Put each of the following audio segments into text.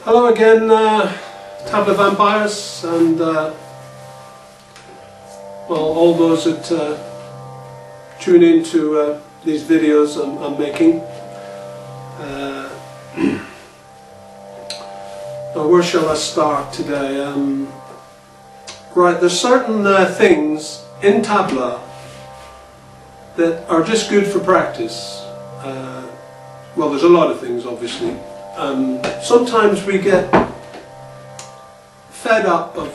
Hello again, Tabla vampires, and well, all those that tune into these videos I'm making. Now, where shall I start today? Right, there's certain things in tabla that are just good for practice. Well, there's a lot of things, obviously. Sometimes we get fed up of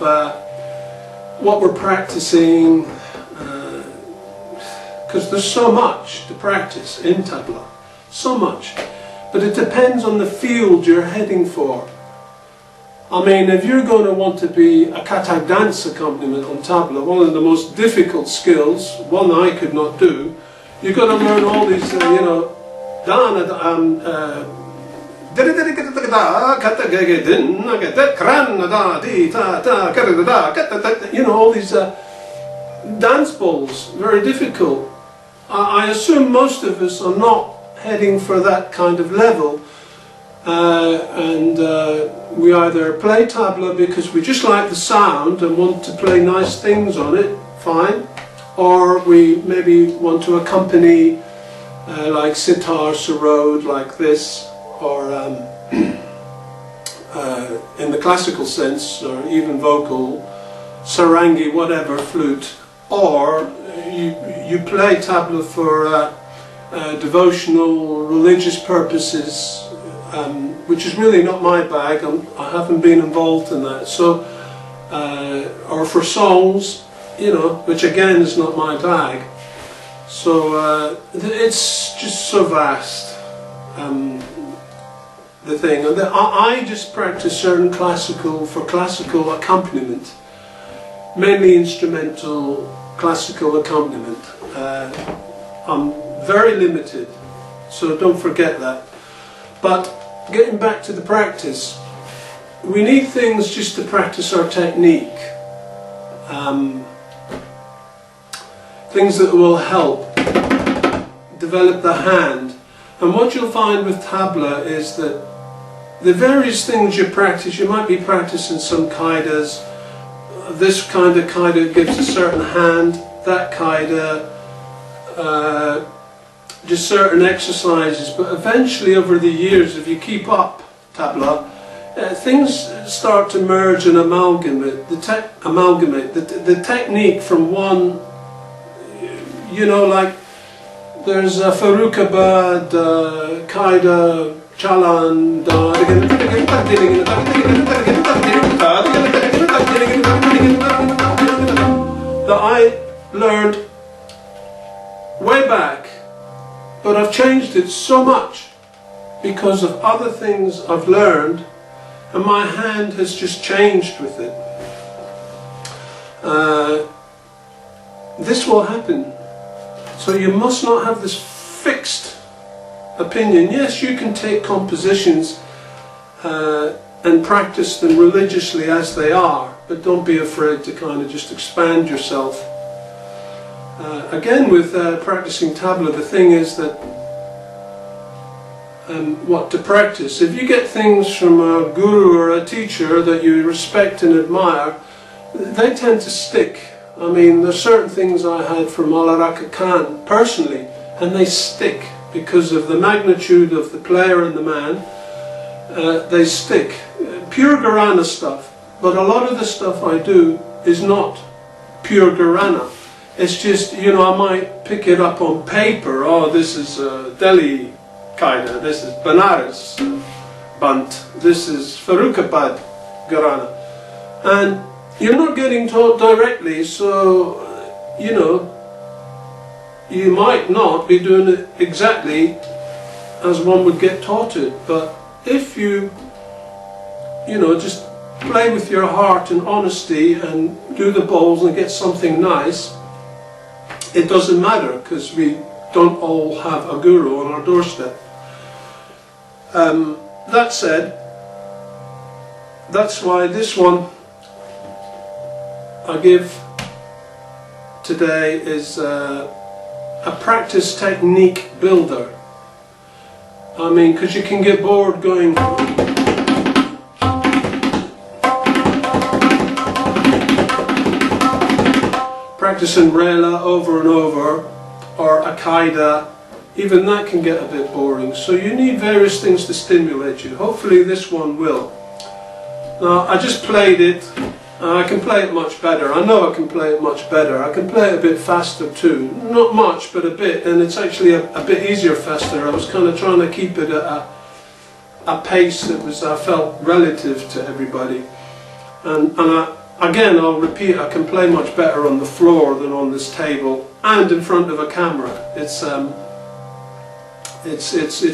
what we're practicing, because there's so much to practice in tabla, so much. But it depends on the field you're heading for. I mean, if you're going to want to be a Kathak dance accompaniment on tabla, one of the most difficult skills, one I could not do, you've got to learn all these, you know, you know, all these dance balls, very difficult. I assume most of us are not heading for that kind of level, and we either play tabla because we just like the sound and want to play nice things on it, fine, or we maybe want to accompany like sitar, sarod, like this, or in the classical sense, or even vocal, sarangi, whatever, flute, or you play tabla for devotional, religious purposes, which is really not my bag. I haven't been involved in that. So, or for songs, you know, which again is not my bag. So it's just so vast. The thing, and I just practice certain classical accompaniment, mainly instrumental classical accompaniment. I'm very limited, so don't forget that. But getting back to the practice, we need things just to practice our technique, things that will help develop the hand. And what you'll find with tabla is that the various things you practice, you might be practicing some kaidas. This kind of kaida gives a certain hand, that kaida, just certain exercises. But eventually over the years, if you keep up tabla, things start to merge and amalgamate. The technique from one, you know, like there's Farrukhabad, Qaida, Chalan, that I learned way back, but I've changed it so much because of other things I've learned, and my hand has just changed with it. This will happen. So you must not have this fixed opinion. Yes, you can take compositions and practice them religiously as they are, but don't be afraid to kind of just expand yourself. Again, with practicing tabla, the thing is that what to practice. If you get things from a guru or a teacher that you respect and admire, they tend to stick. I mean, there's certain things I had from Alaraka Khan personally, and they stick because of the magnitude of the player and the man. They stick. Pure Gharana stuff, but a lot of the stuff I do is not pure Gharana. It's just, you know, I might pick it up on paper. Oh, this is Delhi Qaida, this is Banaras Bant, this is Farrukhabad Gharana. And you're not getting taught directly, so, you know, you might not be doing it exactly as one would get taught it. But if you know, just play with your heart and honesty and do the bowls and get something nice, it doesn't matter, because we don't all have a guru on our doorstep. That said, that's why this one I give today is a practice technique builder. I mean, because you can get bored going practicing Rela over and over, or a Qaida. Even that can get a bit boring. So you need various things to stimulate you. Hopefully this one will. Now, I just played it. I can play it much better. I know I can play it much better. I can play it a bit faster too. Not much, but a bit. And it's actually a bit easier faster. I was kind of trying to keep it at a pace that was, I felt, relative to everybody. And again, I'll repeat, I can play much better on the floor than on this table and in front of a camera. It's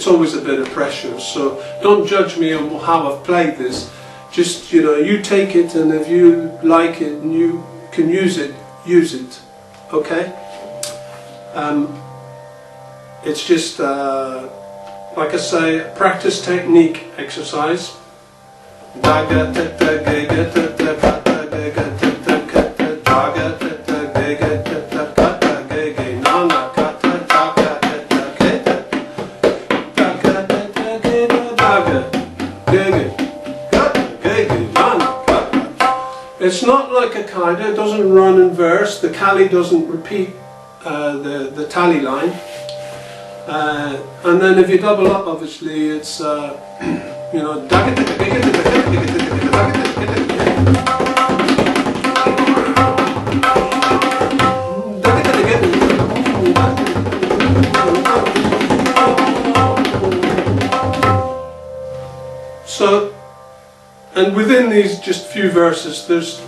always a bit of pressure. So don't judge me on how I've played this. Just, you know, you take it, and if you like it and you can use it, use it. Okay? It's just, like I say, practice technique exercise. It's not like a Qaida, it doesn't run in verse, the Kali doesn't repeat the tally line. And then if you double up, obviously, it's, you know, so, and within these just few verses, there's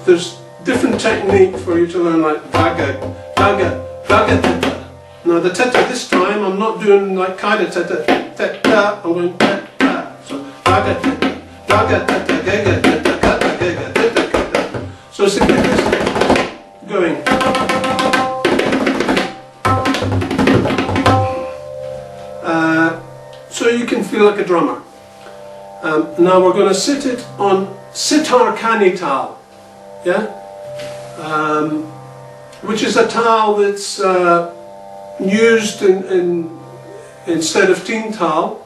different technique for you to learn, like daga, daga, daga, teta. Now the teta this time, I'm not doing like Qaida teta, teta, I'm going teta. So daga, teta, daga, teta, gaga, teta, kata, gaga, teta, kata. So it's like this, going. So you can feel like a drummer. Now we're going to sit it on Sitar Khani Tal, yeah, which is a tal that's used instead of Teen Tal.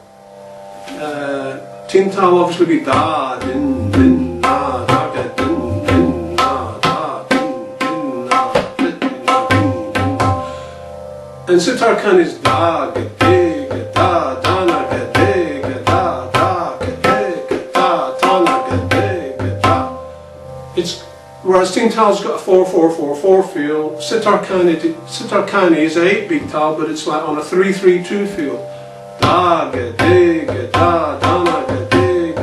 Teen Tal obviously be da din din na da ga din din na da din din na din din. And Sitar Khani is da ga de ga da da na ga de ga da da ga de ga da ta na. it's whereas Ting Tal's got a 4/4/4/4 feel. Sitar Khani is a 8-beat tal, but it's like on a 3/3/2 feel. Da ga dig da da na ga dig.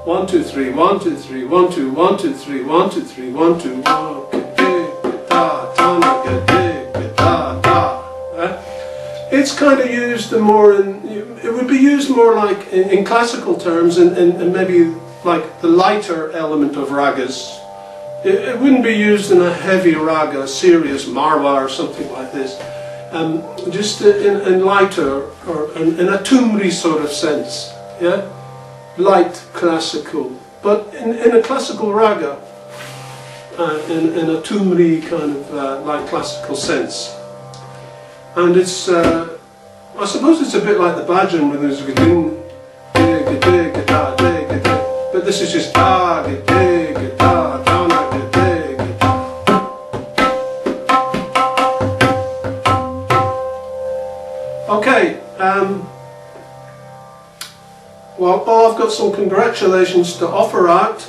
1 2 3 1 2 3 1 2 1 2 3 1 2 3 1 2 1 ga dig da da na ga dig da da. It's kind of used more in. It would be used more like in classical terms, and maybe like the lighter element of ragas. It wouldn't be used in a heavy raga, serious marwa or something like this. Just in lighter, or in a tumri sort of sense, yeah? Light classical. But in a classical raga, in a tumri kind of light classical sense. And it's, I suppose it's a bit like the bajan when there's a ding, but this is just da, da, da, da. Okay, well, I've got some congratulations to offer out.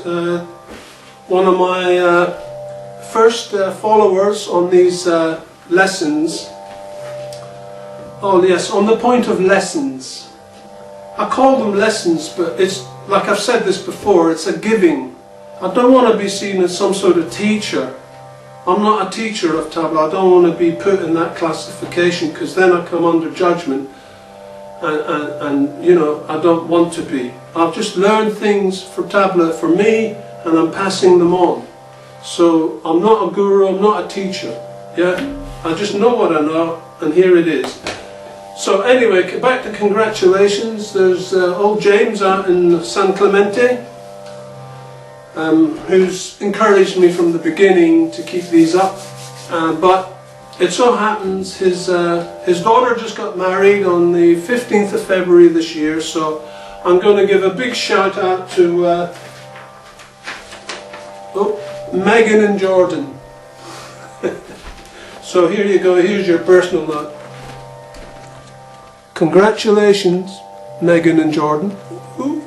One of my first followers on these lessons. Oh yes, on the point of lessons. I call them lessons, but it's like I've said this before, it's a giving. I don't want to be seen as some sort of teacher. I'm not a teacher of tabla. I don't want to be put in that classification, because then I come under judgment, and you know, I don't want to be. I've just learned things for tabla for me, and I'm passing them on. So I'm not a guru, I'm not a teacher. Yeah, I just know what I know, and here it is. So anyway, back to congratulations. There's old James out in San Clemente, who's encouraged me from the beginning to keep these up. But it so happens his daughter just got married on the 15th of February this year, so I'm going to give a big shout out to Megan and Jordan. So here you go, here's your personal note. Congratulations, Megan and Jordan. Ooh.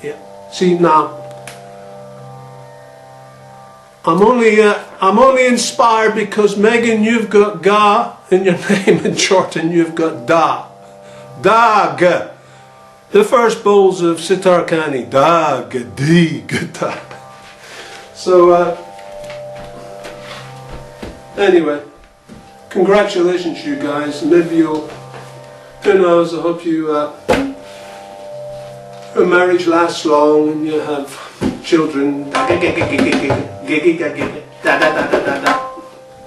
Yeah. See now, I'm only inspired because Megan, you've got ga in your name, and Jordan, you've got da. Da ga. The first bowls of Sitar Khani. Da ga di ga da. So anyway, congratulations, you guys. Maybe you'll, who knows, I hope your marriage lasts long and you have children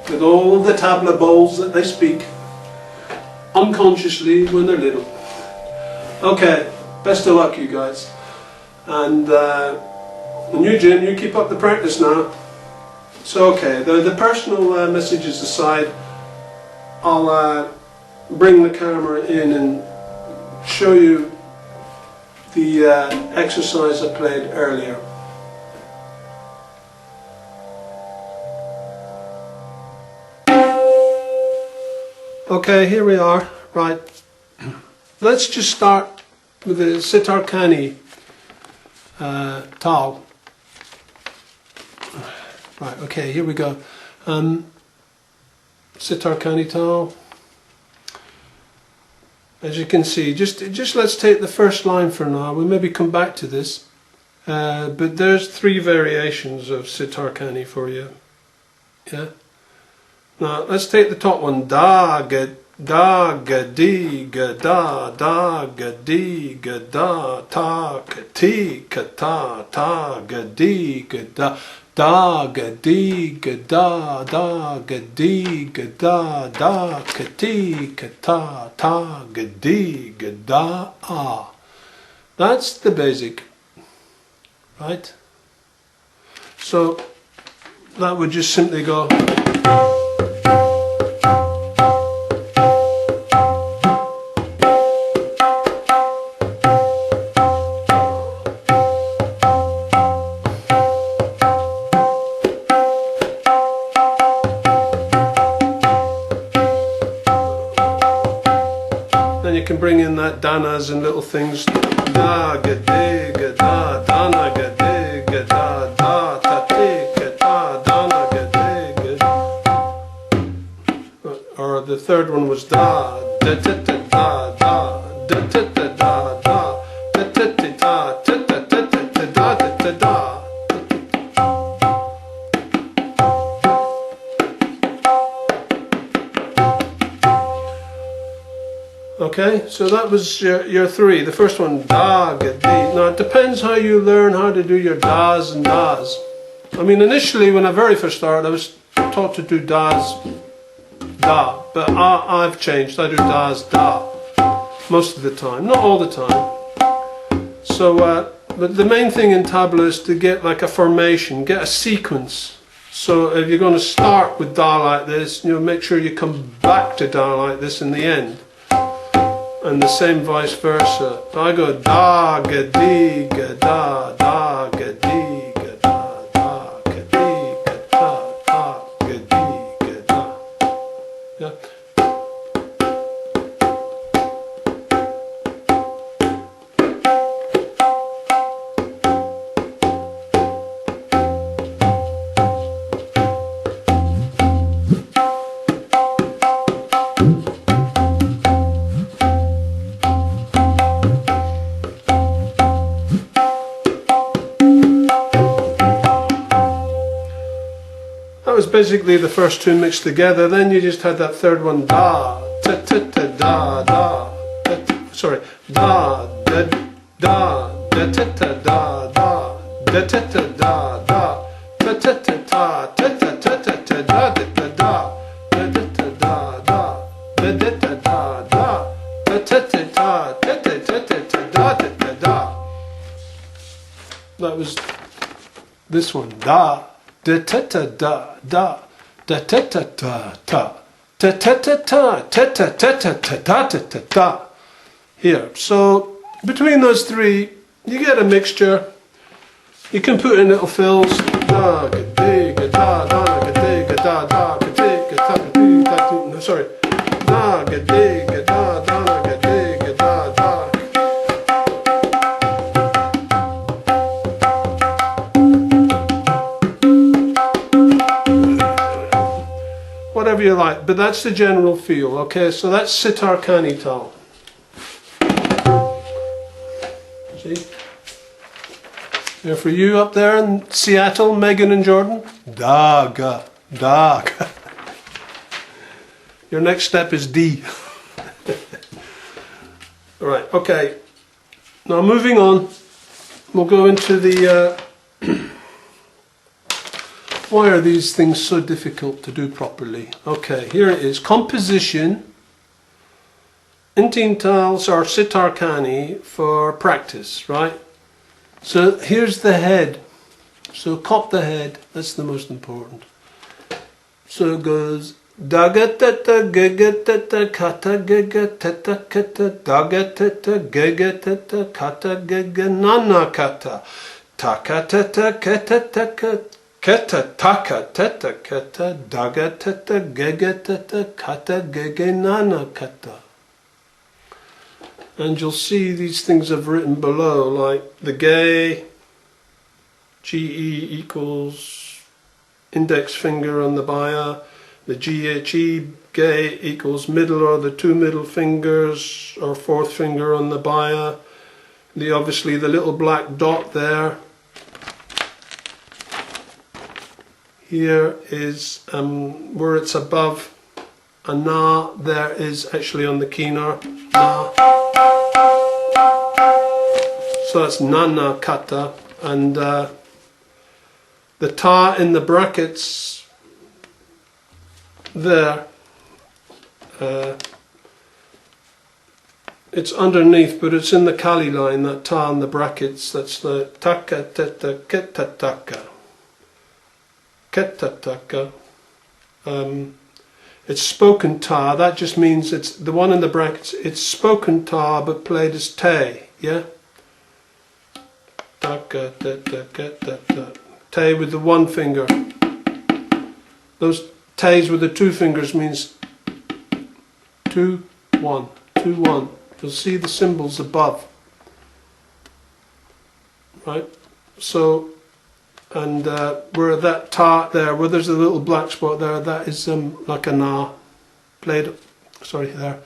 with all the tabla bowls that they speak unconsciously when they're little. Okay, best of luck, you guys. And you, Jim, you keep up the practice now. So okay, the personal messages aside, I'll bring the camera in and show you the exercise I played earlier. Okay, here we are. Right, let's just start with the Sitar Khani Tal. Right, okay, here we go. Sitar Khani Tal. As you can see, just let's take the first line for now. We'll maybe come back to this. But there's 3 variations of Sitar Khani for you. Yeah. Now let's take the top one. Da ga di ga da ga di ga da ta ka ti ka ta ga di ga da. Da ga di ga da ga di ga da ka ti ka ta ga di ga da ah. That's the basic, right? So that would just simply go. You can bring in that danas and little things. Da ga di ga da, dana ga di ga da. third one was da, da ta ta da da, da ta ta da da, da ta ta da, ta ta ta ta ta da ta ta da. Okay, so that was your three. The first one, da, ga, di. Now it depends how you learn how to do your das and das. I mean, initially when I very first started, I was taught to do das, da, but I've changed. I do das, da, most of the time, not all the time. So, but the main thing in tabla is to get like a formation, get a sequence. So if you're going to start with da like this, make sure you come back to da like this in the end. And the same vice versa. I go da, ga, di, ga, da, ga, di, ga, da, ga, di, ga, da, ga, di, ga, da. Yeah. That was basically the first two mixed together. Then you just had that third one, da, ta ta ta da da, sorry, da da da, da ta ta da da, da ta ta da da, ta ta ta ta, ta ta ta ta ta da da da da, da da ta da da, da da ta da da, ta ta ta ta, ta ta ta ta ta da da da da. That was this one, da. Da ta ta da da, da ta ta ta ta, ta ta ta ta, ta ta ta ta ta da ta ta da. Here, so between those three, you get a mixture. You can put in little fills. Da ga di ga da da ga di ga da da ga di ga da di da di. No, sorry. Da ga di ga da da ga di ga da da. Whatever you like, but that's the general feel. Okay, so that's Sitar Khani Tal. See? There for you up there in Seattle, Megan and Jordan. Da-ga, da-ga. Your next step is D. Alright, okay. Now moving on, we'll go into the... why are these things so difficult to do properly? Okay, here it is. Composition. Intim Tals or Sitar Khani for practice, right? So here's the head. So cop the head, that's the most important. So it goes dagatata gagatata kata gagatata kata dagatata gagatata kata gaganana kata takatata katata kata taka tata kata dagatata gagatata kata gaganana kata. And you'll see these things I've written below, like the GE equals index finger on the baya, the GHE equals middle or the two middle fingers or fourth finger on the baya, obviously the little black dot there. Here is where it's above a na, there is actually on the kinar, na. So that's nana kata, and the ta in the brackets there, it's underneath, but it's in the kali line, that ta in the brackets, that's the taka tata keta taka. Keta taka. It's spoken ta, that just means it's the one in the brackets, it's spoken ta but played as te, yeah? Taka, ta, ta, ta, ta, ta. Te with the one finger. Those te's with the two fingers means 2, 1, 2, 1. You'll see the symbols above. Right? So, and where that ta there, where there's a little black spot there, that is like a na, played sorry, there,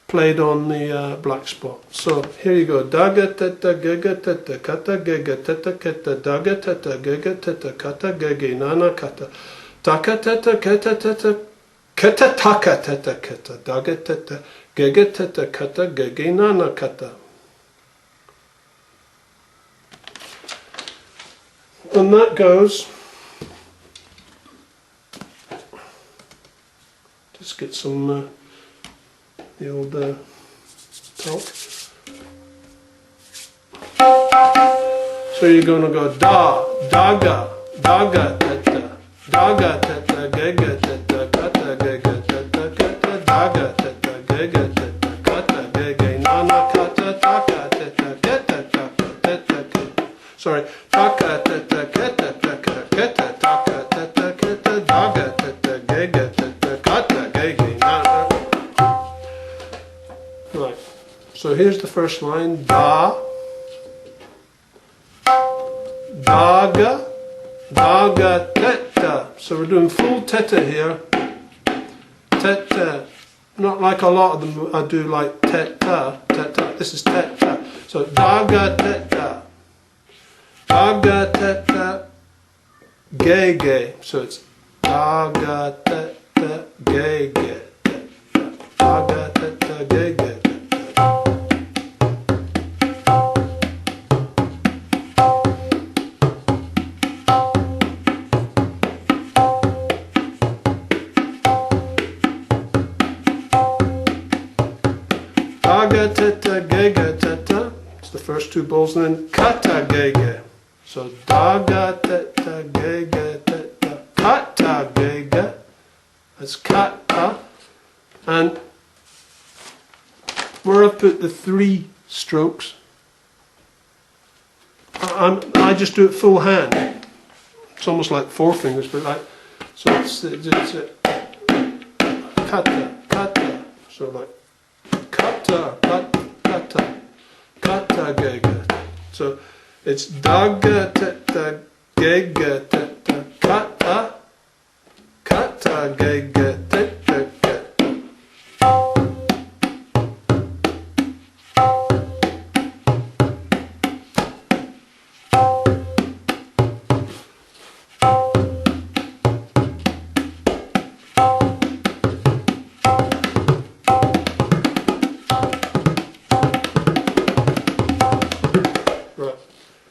played on the black spot. So here you go. Daga teta giga teta kata giga teta keta daga teta giga teta kata gigi nana kata taka teta keta teta keta taka teta keta daga teta giga teta kata gigi nana kata. And that goes. Just get some the old talk. So you're going to go da, daga, daga, teta, daga, teta, gega, teta, kata, gega, teta, kata, daga, teta, gega, teta, kata, gega, nana, kata, taka, teta, keta, taka, teta, keta. Sorry, taka, teta, keta, taka, keta, taka, teta, keta, daga, teta, gega, teta, kata, gega, nana. Right, so here's the first line, da, daga, daga, teta. So we're doing full teta here, teta, not like a lot of them I do like teta, teta, this is teta. So daga, teta, daga, teta, gege. So it's daga, teta, gege, daga, teta, gege. Daga, teta, gega, teta. It's the first two bowls, and then kata, gege. So daga, teta, gega, teta, kata, gega. That's kata. And where I've put the 3 strokes, I just do it full hand. It's almost like 4 fingers, but like, so it's kata, kata. So like kata, kata, kata, gega. So it's daga, teta, gega, teta, kata, kata, gega, teta, kata.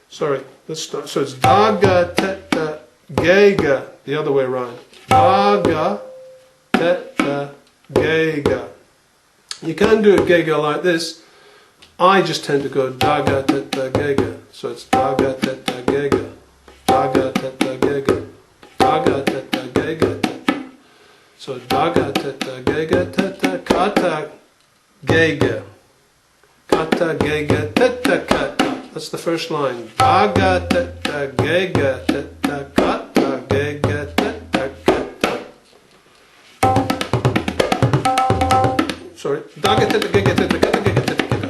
Sorry, let's start. So it's daga, teta, gega, the other way around. Daga, teta, gega. You can do it gega like this. I just tend to go daga, teta, gega. So it's daga, teta, gega, daga, teta, gega, daga, teta, gega, teta. So daga, teta, gega, teta, kata, gega, kata, gega, teta, kata. That's the first line. Daga, teta, gega, teta, kata, gega, teta, kata. Sorry. Daga, teta, gega, teta, kata, gega, teta, kata.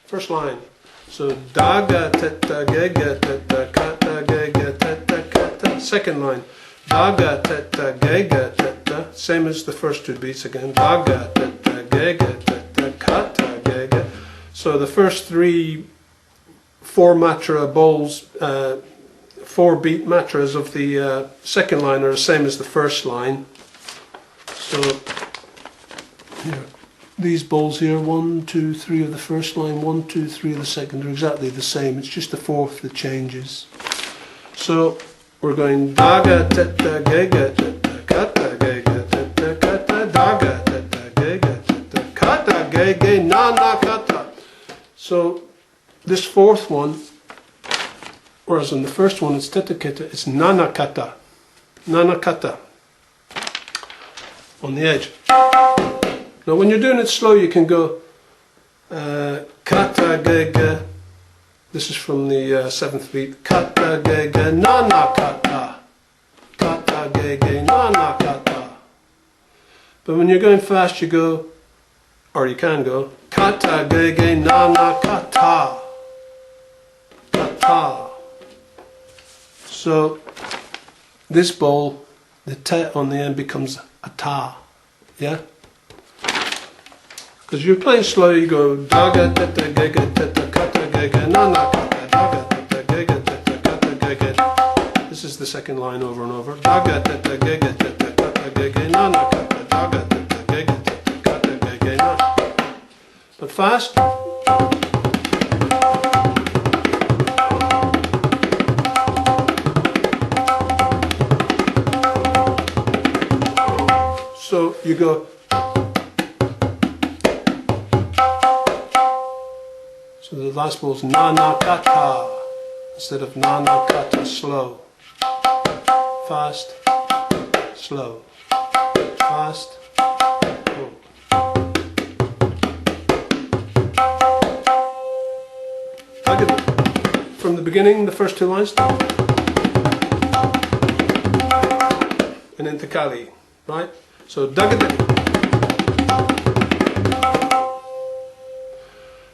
First line. So daga, teta, gega, teta, kata, gega, teta, kata. Second line. Daga, teta, gega, teta. Same as the first 2 beats again. Daga, teta, gega, teta, kata, gega. So the first 3 4 matra bowls, 4 beat matras of the second line are the same as the first line. So here, these bowls here, 1, 2, 3 of the first line, 1, 2, 3 of the second, are exactly the same. It's just the fourth that changes. So we're going daga, teta, gega, teta, kata, gega, teta, kata, daga, teta, gega, teta, kata, gega, nana, kata. So this fourth one, whereas in the first one it's teta, kata, it's nana, kata, on the edge. Now when you're doing it slow, you can go kata, gega. This is from the 7th beat. Kata, gega, nana, kata. Kata, gega, nana, kata. But when you're going fast, you go, or you can go, kata, gega, nana, kata. Kata. So this bowl, the te on the end becomes a ta, yeah? Because you're playing slow, you go daga teta gega teta kata gega nana kata daga teta gega teta kata gega. This is the second line over and over. Daga teta gega teta kata gega nana kata daga teta gega teta kata gega nana. But fast. So you go. So the last ball's na kata instead of na kata, slow. Fast, slow. Fast, slow. From the beginning, the first two lines. And into Kali, right? So dagadagi.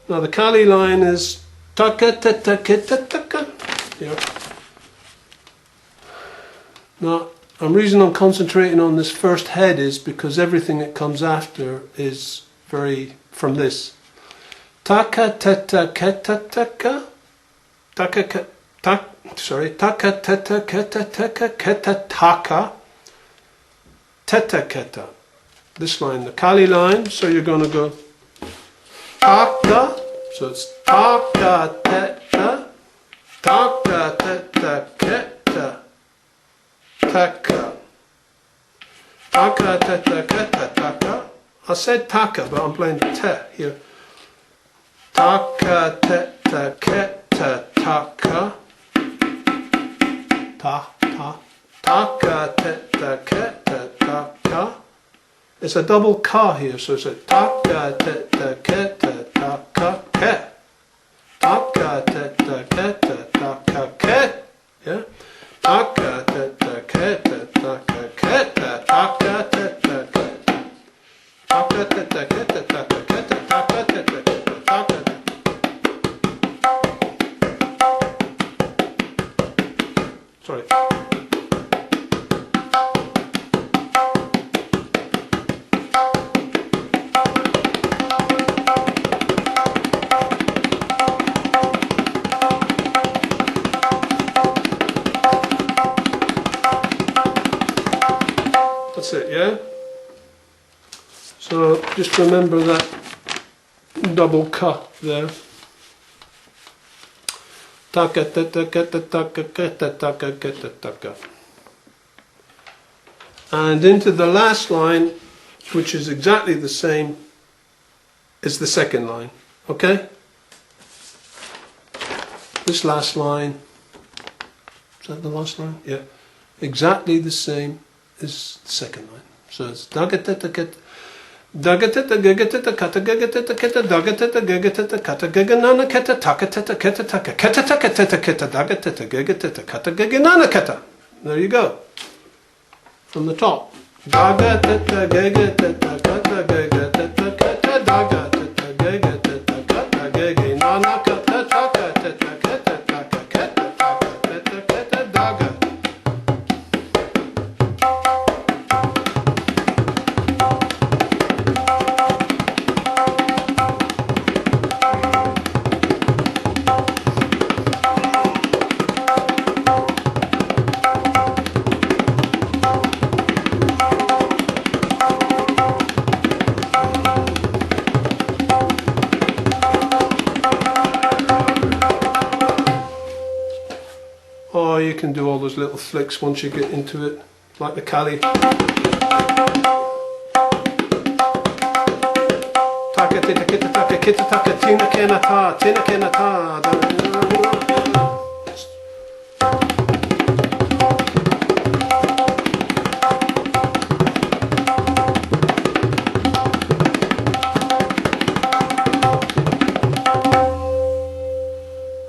Now the Kali line is taka ta taka ta taka. Yeah. Now the reason I'm concentrating on this first head is because everything that comes after is very from this. Taka ta ta ta taka. Taka ta sorry. Taka ta ta ta taka keta taka. Teta keta. This line, the Kali line, so you're going to go taka, so it's taka teta, taka teta keta, taka. Taka teta keta taka. I said taka, but I'm playing te here. Taka teta keta taka. Taka teta keta taka. It's a double ka here, so it's a taka teta keta taka ke. Taka teta keta taka ke. Yeah? Taka teta keta taka keta taka teta keta. Taka teta keta taka keta taka teta keta taka. Sorry. That's it, yeah? So just remember that double ka there. Taka teta keta taka keta taka keta taka. And into the last line, which is exactly the same, is the second line. Okay? This last line, is that the last line? Yeah. Exactly the same is the second line. So it's dagateta get dagateta gagateta kata gagateta keta dagateta gagateta kata gaganana keta takateta keta taka keta takateta keta dagateta gagateta kata gaganana keta. There you go. From the top. Dagateta gagateta kata gagateta keta dagateta gagateta kata gaganana keta takateta keta taka keta takateta keta daga. Or you can do all those little flicks once you get into it, like the Kali. Taka tita kita taka kita taka tina kena ta tina kena ta.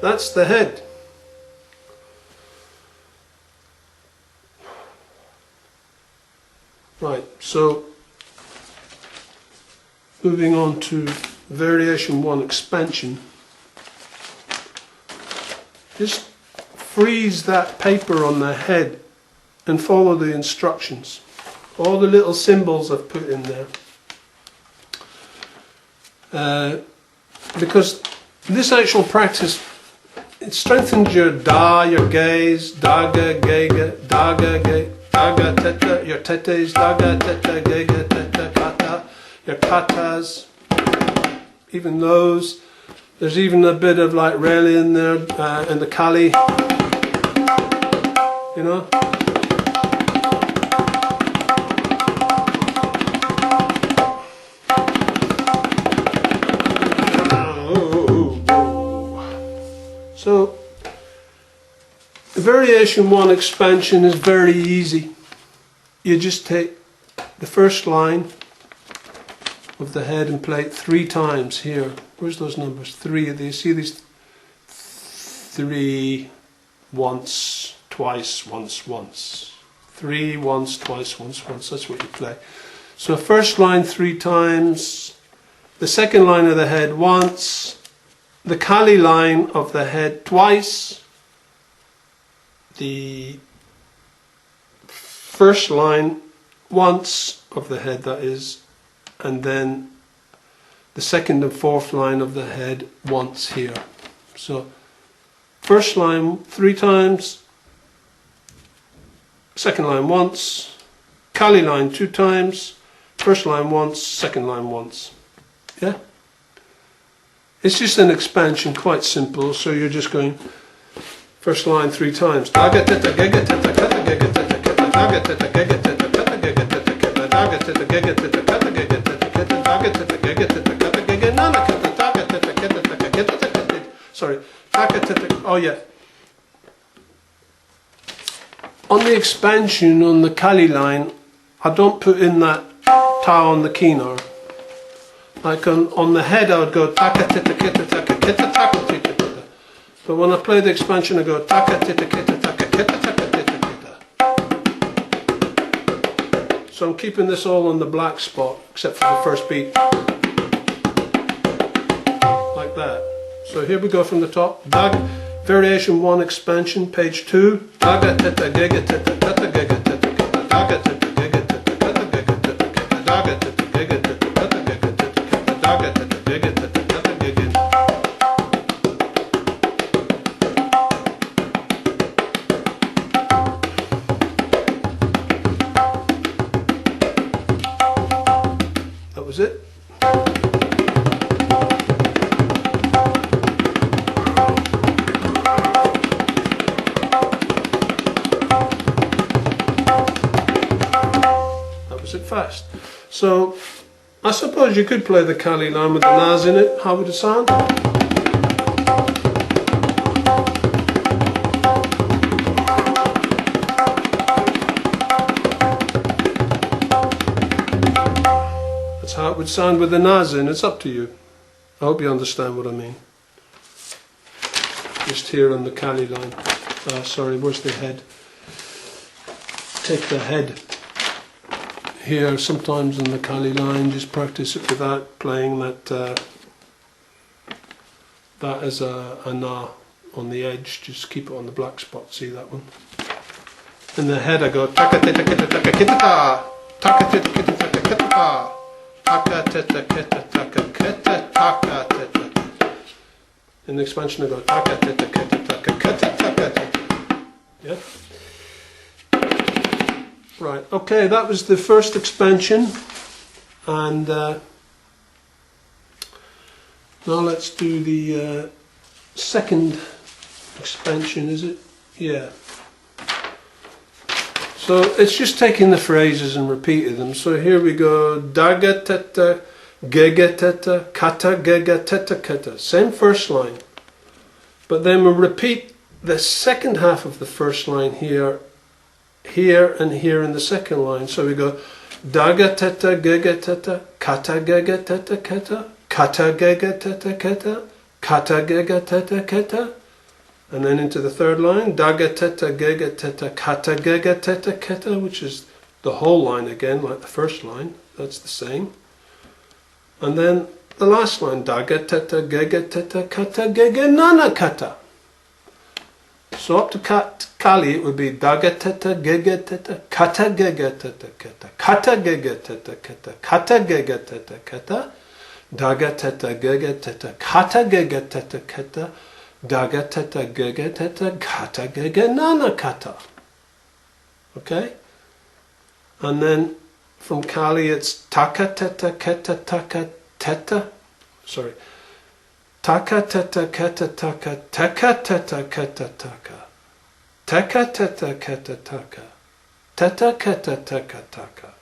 That's the head. Right, so moving on to variation 1, expansion. Just freeze that paper on the head and follow the instructions. All the little symbols I've put in there. Because this actual practice, it strengthens your da, your gaze, daga, gega, daga, ge, daga, teta, your tetes, daga, teta, gega, teta, kata, your katas, even those. There's even a bit of like reli in there, and the kali, you know. So, the variation 1 expansion is very easy. You just take the first line of the head and play it 3 times here. Where's those numbers? 3. Do you see these? 3, once, twice, once, once. 3, once, twice, once, once. That's what you play. So first line 3 times. The second line of the head once. The Kali line of the head twice. The first line once of the head, that is, and then the second and fourth line of the head once here. So first line 3 times, second line once, Kali line 2 times, first line once, second line once. Yeah? It's just an expansion, quite simple, so you're just going first line 3 times. Sorry. Oh yeah. On the expansion on the Kali line, I don't put in that ta on the kinar. Like on the head I would go taka tita kita taka kita taka tita tita. But when I play the expansion I go taka tita kita taka kita taka tita tita. So I'm keeping this all on the black spot except for the first beat. Like that. So here we go from the top. Variation 1 expansion, page 2. Daga tita gega tita tata gega tita kita daga tita gega tita tata gega tita kita daga tita gega tita tata gega tita kita daga tita gega tita tata gega. That was it. Fast. So I suppose you could play the Kali line with the Naz in it. How would it sound? That's how it would sound with the Naz in. It's up to you. I hope you understand what I mean. Just here on the Kali line. Sorry, where's the head? Take the head. Here, sometimes in the Kali line, just practice it without playing that that as a na on the edge. Just keep it on the black spot. See that one? In the head, I go taka teta kita taka kita ta, taka teta kita taka kita ta, taka teta kita taka kita taka teta. In the expansion, I go taka teta kita taka kita taka teta. Yeah. Right, okay, that was the first expansion, and now let's do the second expansion, is it? Yeah. So it's just taking the phrases and repeating them. So here we go, daga teta, gega teta, kata gega teta kata. Same first line, but then we'll repeat the second half of the first line here and here in the second line. So we go daga teta gega teta kata gega teta keta kata gega teta keta kata gega teta keta, and then into the third line daga teta gega teta kata gega teta keta, which is the whole line again like the first line. That's the same. And then the last line daga teta gega teta kata gega nana kata. So up to Kali it would be daga teta gega teta kata gega teta keta kata gega teta keta kata gega teta keta daga teta gega teta kata gega teta keta daga teta gega teta kata gega nana kata. Okay? And then from Kali it's taka teta keta taka teta. Sorry. Taka teta keta taka taka teta keta taka. Taka teta keta taka. Teta keta taka taka.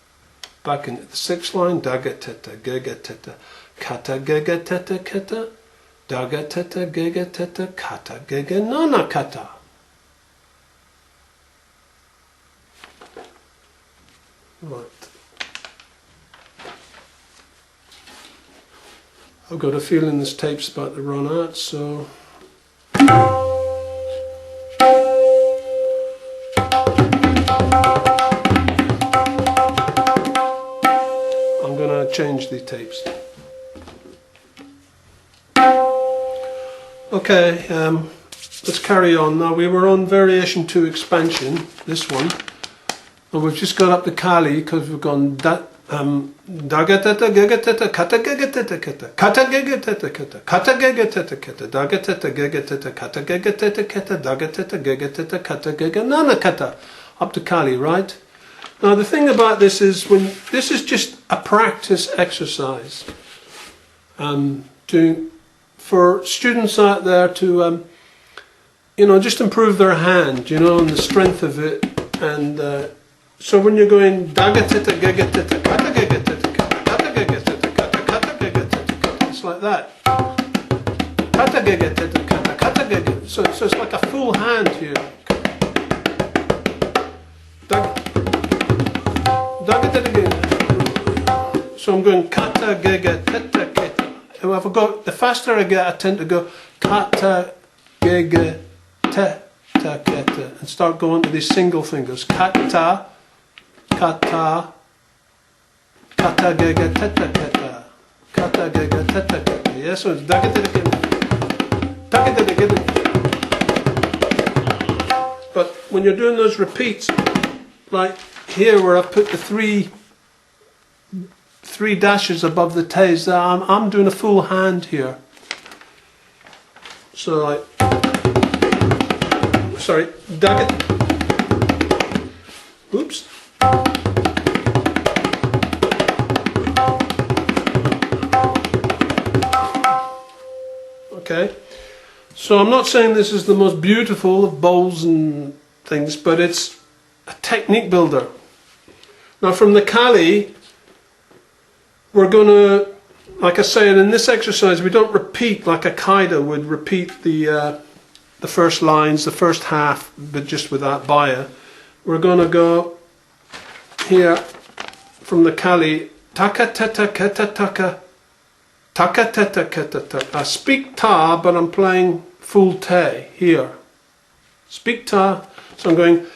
Back into the sixth line. Daga teta gega teta. Kata gega teta keta. Daga teta gega teta kata gega nana kata. Right. I've got a feeling this tape's about to run out, so I'm going to change the tapes. Okay, let's carry on. Now we were on variation 2 expansion, this one, and we've just got up to Kali because we've gone daga teta gega teta kata gega teta keta kata gega teta keta kata gega teta keta daga teta gega teta kata gega teta keta daga teta gega teta kata gega nana kata, up to Kali, right? Now the thing about this is, when this is just a practice exercise for students out there to just improve their hand, and the strength of it. And so when you're going daga teta gega teta kata gega teta kata gega teta kata kata gega teta kata, it's like that. Kata gega teta kata kata gega. So it's like a full hand here. Daga teta gega. So I'm going kata gega teta keta. If I go, the faster I get, I tend to go kata gega teta keta and start going to these single fingers. Kata. Kata, kata gega teta keta, kata gega teta keta. Yes, so it's daga teta keta, daga teta keta. But when you're doing those repeats, like here where I've put the three dashes above the tays, I'm doing a full hand here. So like, sorry, daga. Oops. Okay, so I'm not saying this is the most beautiful of bowls and things, but it's a technique builder. Now from the Kali, we're going to, like I said, in this exercise we don't repeat like a qaida would repeat the first lines, the first half, but just with that baya. We're going to go here from the Kali, taka teta keta taka, taka teta keta taka. I speak ta, but I'm playing full te here. Speak ta, so I'm going,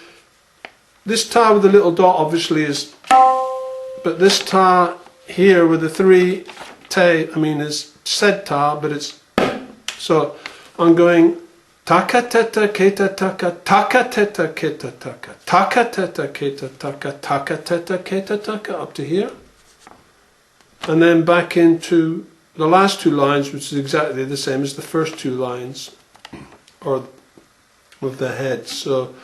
this ta with the little dot obviously is, but this ta here with the 3 te, is said ta, but it's, so I'm going taka teta keta taka, taka teta keta taka, taka teta keta taka, taka teta keta taka, up to here. And then back into the last 2 lines, which is exactly the same as the first 2 lines, or with the head. So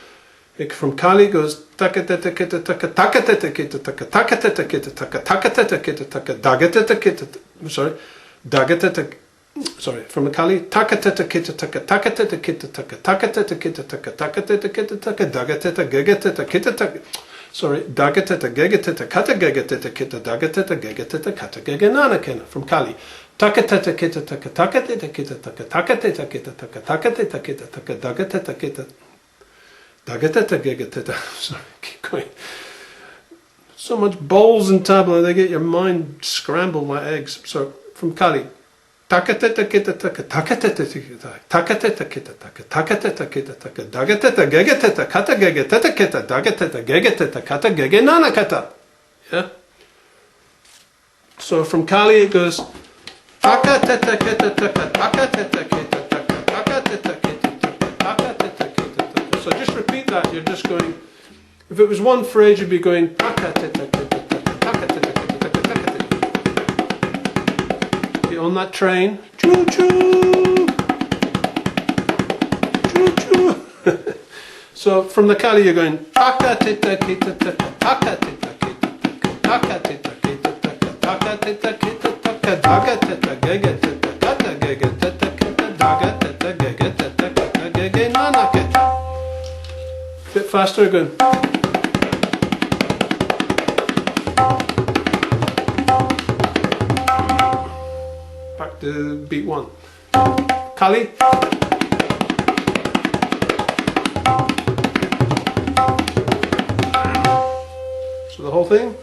from Kali goes taka teta keta taka, taka teta keta taka, taka teta keta taka, taka teta keta taka, daga teta keta, sorry, daga teta. Sorry, from the Kali, taka teta keta taka, taka teta keta taka, taka teta keta taka, taka teta keta taka, daga teta gega teta keta taka, sorry, daga teta gega teta kata gega teta keta, daga teta gega teta kata gega nana kena. From Kali, taka teta keta taka, taka teta keta taka, taka teta keta taka, taka teta keta taka, daga teta keta, daga teta gega teta. Sorry, keep going. So much bowls and tabla, they get your mind scrambled like eggs. So from Kali, taka teta keta taka, taka teta keta, taka teta keta taka, taka teta keta taka, daga teta gega teta, kata gega teta keta, daga teta gega teta, kata gega nana kata. Yeah? So from Kali it goes taka teta keta taka, taka teta keta taka, taka teta keta taka, taka teta keta taka, So just repeat that. You're just going. If it was one phrase, you'd be going. Get on that train. Choo choo. Choo choo. So from the Kali, you're going. Bit faster again. Back to beat one. Kali. So the whole thing.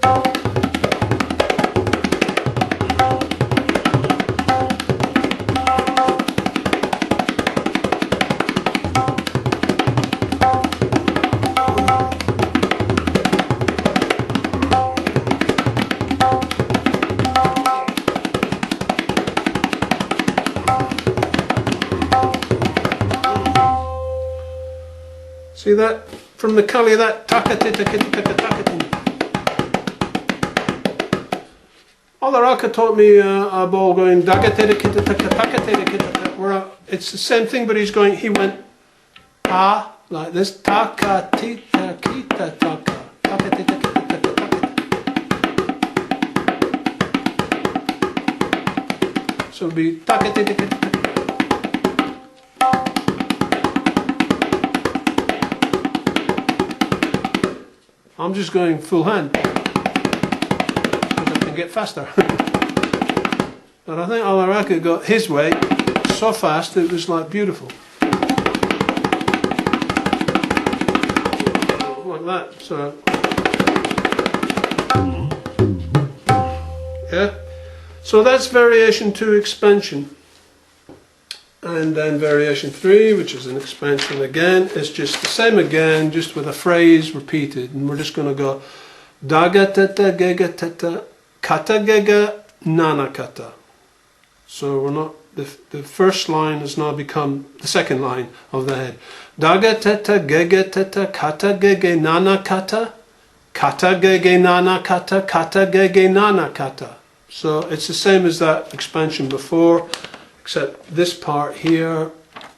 See that? From the Kali, that Alaraka taught me a ball going where it's the same thing, but he went ah like this, taka tita kita taka taka tita kita taka. So it'll be taka tita kita taka. I'm just going full hand because I can get faster. But I think Alaraka got his way so fast it was like beautiful. Like that. So yeah. So that's variation 2 expansion. And then variation 3, which is an expansion again, is just the same again, just with a phrase repeated. And we're just going to go daga teta gega teta kata gega nana kata. So we're not, the first line has now become the second line of the head. Daga teta gega teta kata gege nana kata kata gege nana kata kata gege nana kata. So it's the same as that expansion before. Except this part here,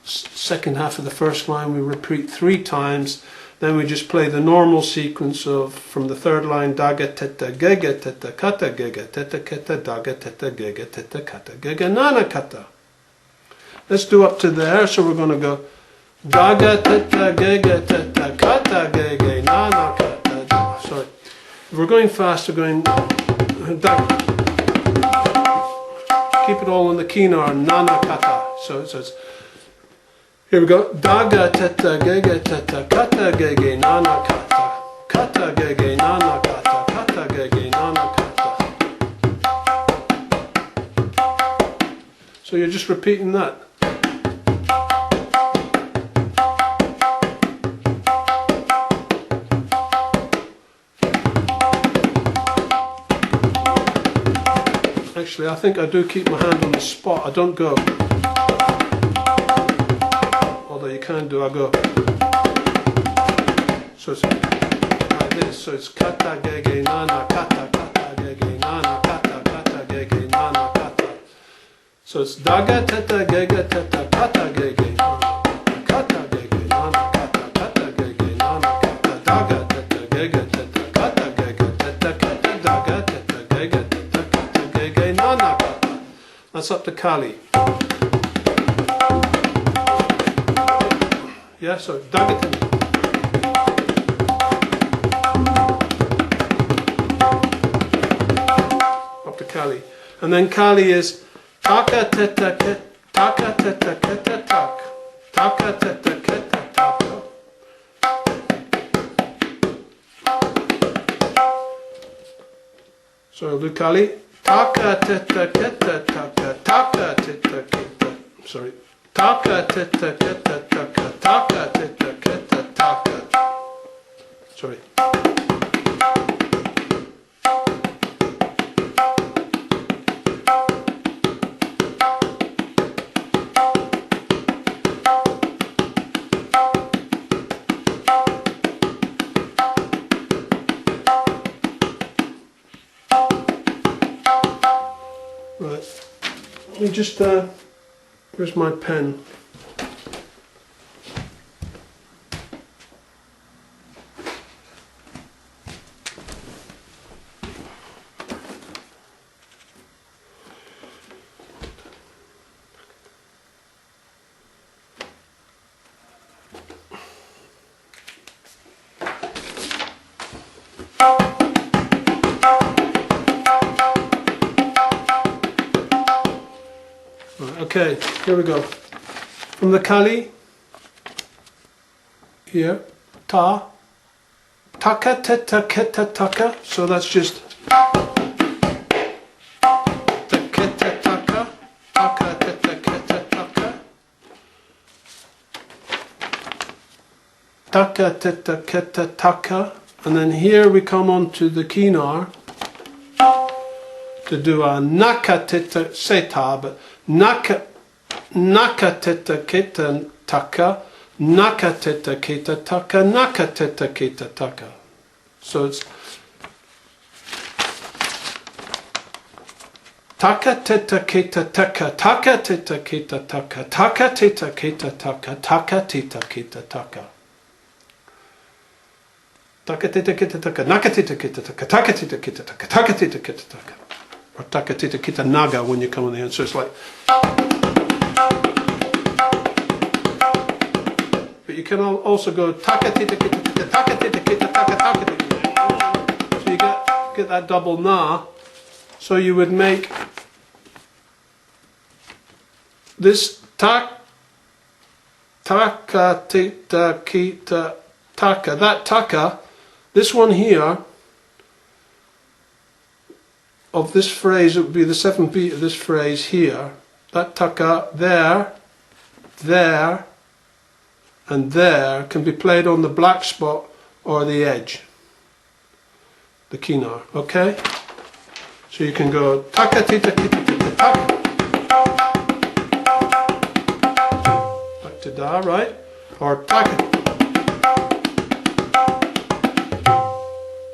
second half of the first line, we repeat 3 times. Then we just play the normal sequence of from the third line, daga teta gega teta kata gega teta keta daga teta gega teta kata gega nana kata. Let's do up to there. So we're going to go daga teta gega teta kata gega nana kata. Sorry, if we're going fast, we're going daga. Keep it all in the kina, nana kata. So it's here we go. Daga teta gege teta kata gege nana kata. Kata gege nana kata. Kata gege nana kata. So you're just repeating that. Actually, I think I do keep my hand on the spot. I don't go. Although you can do, I go. So it's like this. So it's kata gege nana kata kata gege nana kata kata gege nana kata. So it's daga teta gege teta kata gege kata gege nana kata kata gege nana kata daga teta gege teta kata gege teta kata daga teta gege teta kata gege nana kata. That's up to Kali. Yeah, so daga teta. Up to Kali. And then Kali is taka teta ket, taka teta keta tak, taka teta keta taka. So I'll do Kali. Taka teta keta taka, taka teta keta. Sorry. Taka teta keta taka, taka teta keta taka. Sorry. me just, where's my pen? Okay, here we go. From the Kali, here, ta, taka, teta, keta, taka. So that's just keta, taka, taka, teta, keta, taka. Taka, teta, keta, taka. And then here we come on to the kinar to do a naka, teta, seta, but naka teta keta taka, naka teta keta taka, naka teta keta taka. So it's taka teta keta taka, taka teta keta taka, taka teta keta taka, taka teta keta taka. Taka teta keta taka, naka teta keta taka, taka teta keta taka, taka teta keta taka. Or taka teta keta naga when you come on the end. So it's like. But you can also go taka tita kita tita taka tita kita taka taka tita. So you get that double na. So you would make this taka tita kita taka. That taka, this one here of this phrase, it would be the 7th beat of this phrase here. That taka there, there, and there can be played on the black spot or the edge, the kinar, okay? So you can go taka tita kita tita taka. Back to da, right? Or taka.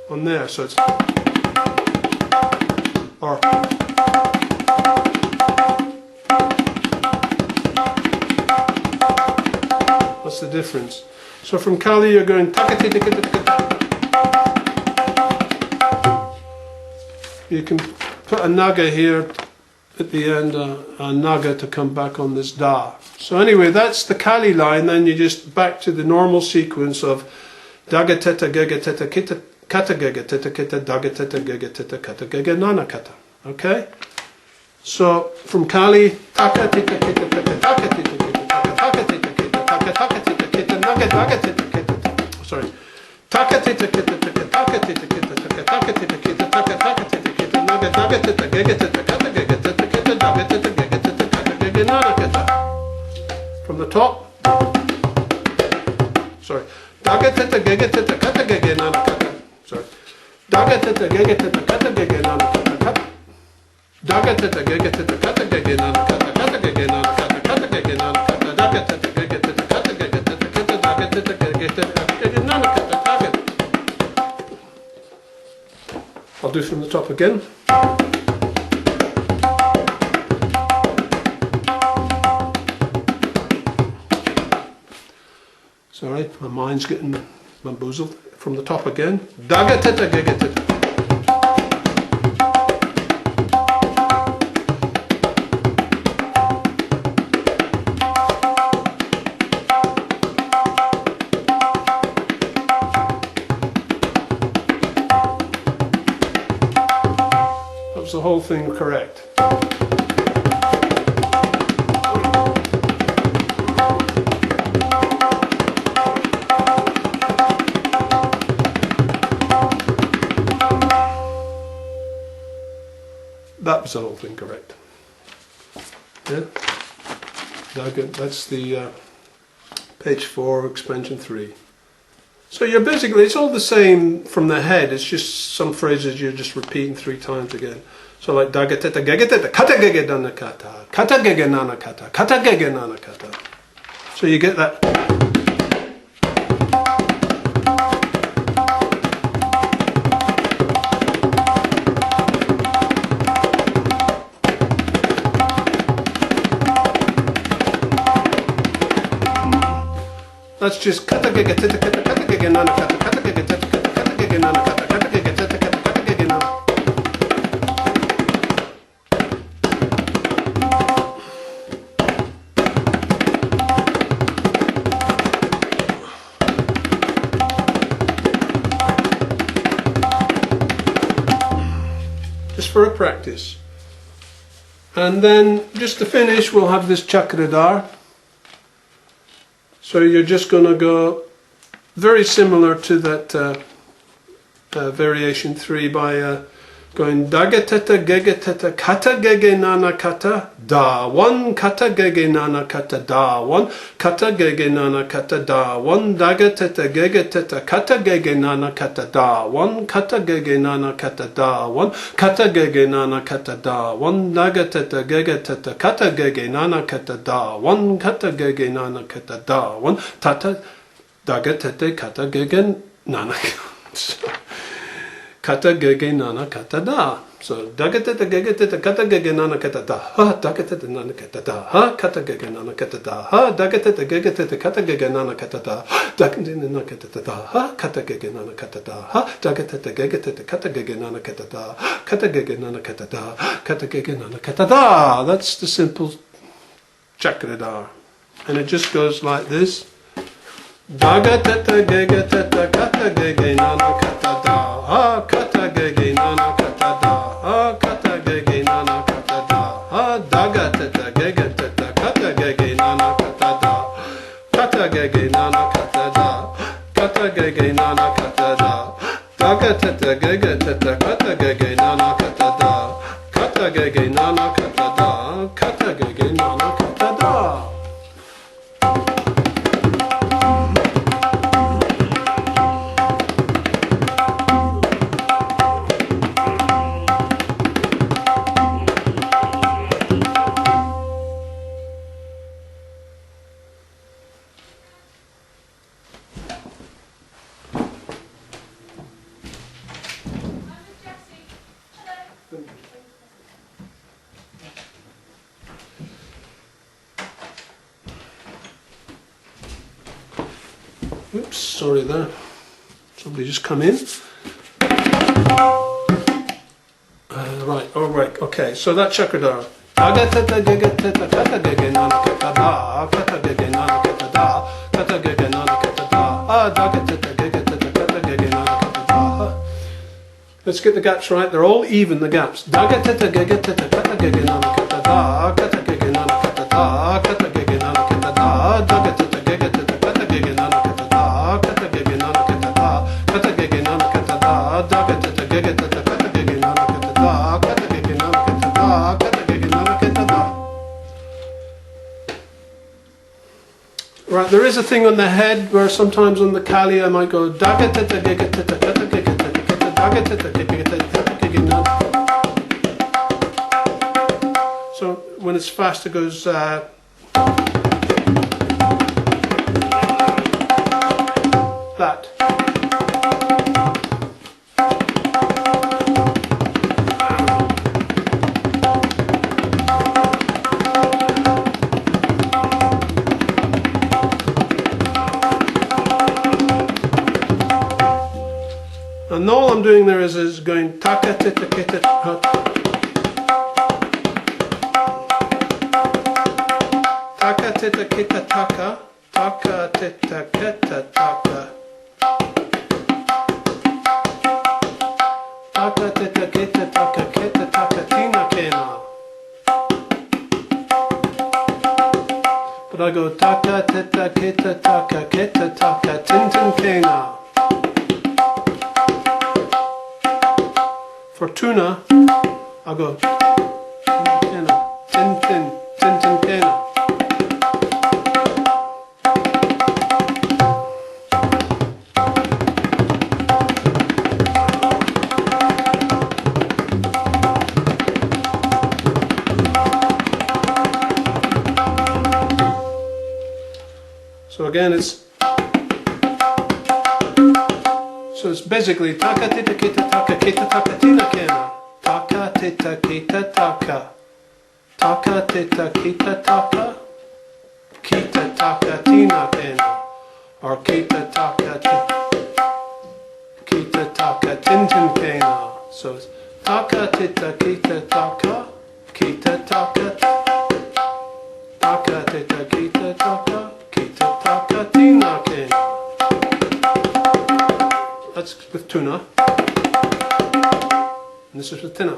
On there, so it's. Or. What's the difference? So from Kali you're going taka tita kita taka. You can put a naga here at the end, a naga to come back on this da. So anyway, that's the Kali line. Then you just back to the normal sequence of daga teta gega teta kita kata gega teta kita daga teta gega teta kata gega nana kata. Okay? So from Kali taka tita kita taka taka tita kita taka taka tita kita taka taka tita kita naga daga tita kita. Sorry. Taka tita kita taka taka tita kita taka taka tita kita taka taka tita kita naga daga tita gega tita kata gega tita kita daga tita gega tita kata gega nana kata. From the top. Sorry. Daga tita gega tita kata gega nana kata. Sorry. Daga tita gega tita kata gega nana kata kata. Daga tita gega tita kata gega nana kata kata gega nana kata kata gega nana kata daga tita gega tita kata gega tita kata daga tita gega tita gega nana kata daga. I'll do from the top again. Sorry, my mind's getting bamboozled. From the top again. Daga tita gega tita. That was the whole thing correct. That was the whole thing correct. Yeah? That's the page 4, expansion 3. So you're basically, it's all the same from the head, it's just some phrases you're just repeating 3 times again. So like daga teta gega teta kata gega nana kata kata gega nana kata kata gega nana kata. So you get that. That's just kata gege teta kata kata gege nana kata kata gege teta kata kata gege nana kata kata gege teta kata kata gege nana. Just for a practice. And then just to finish, we'll have this chakradar. So you're just going to go very similar to that variation 3 by going daga teta gege teta kata gege nana kata da 1 kata gege nana kata da 1 kata gege nana kata da 1 daga teta gege teta kata gege nana kata da 1 kata gege nana kata da 1 kata gege nana kata da 1 daga teta gege teta kata gege nana kata da 1 kata gege nana kata da 1 tata daga teta kata gege nana kata gege nana kata da. So daga teta gege teta kata gege nana kata da. Ha daga teta nana kata da. Ha kata gege nana kata da. Ha daga teta gege teta kata gege nana kata da. Daga teta nana kata da. Ha kata gege nana kata da. Ha daga teta gege teta kata gege nana kata da. Kata gege nana kata da. Kata gege nana kata da. That's the simple chakradar. And it just goes like this. Daga teta gege teta kata gege nana kata da. Ha kata gege nana kata da. Ha kata gege nana kata da. Ha daga teta gege teta kata gege nana kata da. Kata gege nana kata da. Kata gege nana kata da. Daga teta gege teta kata gege nana kata da. Kata gege nana kata da. Kata gege nana kata da. Oops, sorry there. Somebody just come in. Right, all right, okay. So that chakradar. Daga teta gege teta kata gege nana kata da. Kata gege nana kata da. Kata gege nana kata da. Ah, daga teta gege teta kata gege nana kata da. Let's get the gaps right. They're all even, the gaps. Daga teta gege teta kata gege nana kata da. Kata gege nana kata da. Kata gege nana kata da. Daga teta gege teta kata gege nana kata da. Kata gege nana kata da. Kata gege nana kata da. Daga teta gege teta kata gege nana kata da. Kata gege nana kata da. Kata gege nana kata da. Right, there is a thing on the head where sometimes on the kali I might go daga teta gege teta kata gege teta kata daga teta gege teta kata gege nana. So when it's fast it goes that. And all I'm doing there is going taka tita kita taka tita kita taka taka tita kita taka taka tita kita taka kita taka tina kena. But I go taka tita kita taka kita taka tintin kena. For tuna, I'll go kena, tin tin, tin tin kena. So again, it's basically taka tita kita taka kita taka tina kena. Taka tita kita taka. Taka tita kita taka. Kita taka tina kena. or kita taka tintin kena. So it's taka tita kita taka tita kita taka tina kena. That's with tuna. And this is with tina.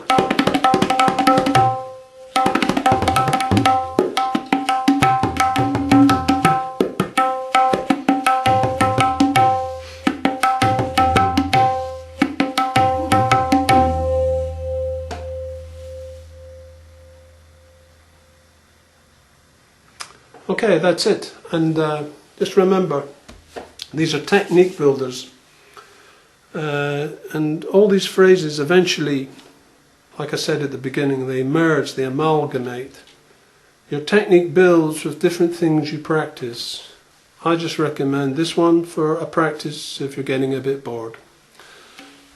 Okay, that's it. And just remember, these are technique builders. And all these phrases eventually, like I said at the beginning, they merge, they amalgamate. Your technique builds with different things you practice. I just recommend this one for a practice if you're getting a bit bored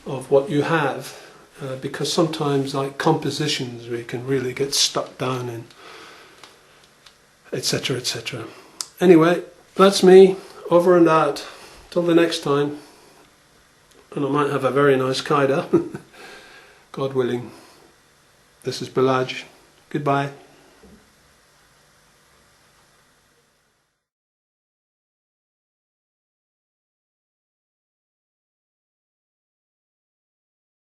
of what you have, because sometimes, like compositions, we can really get stuck down in, etc, etc. Anyway, that's me, over and out. Till the next time. And I might have a very nice qaida, God willing. This is Bhilaj. Goodbye.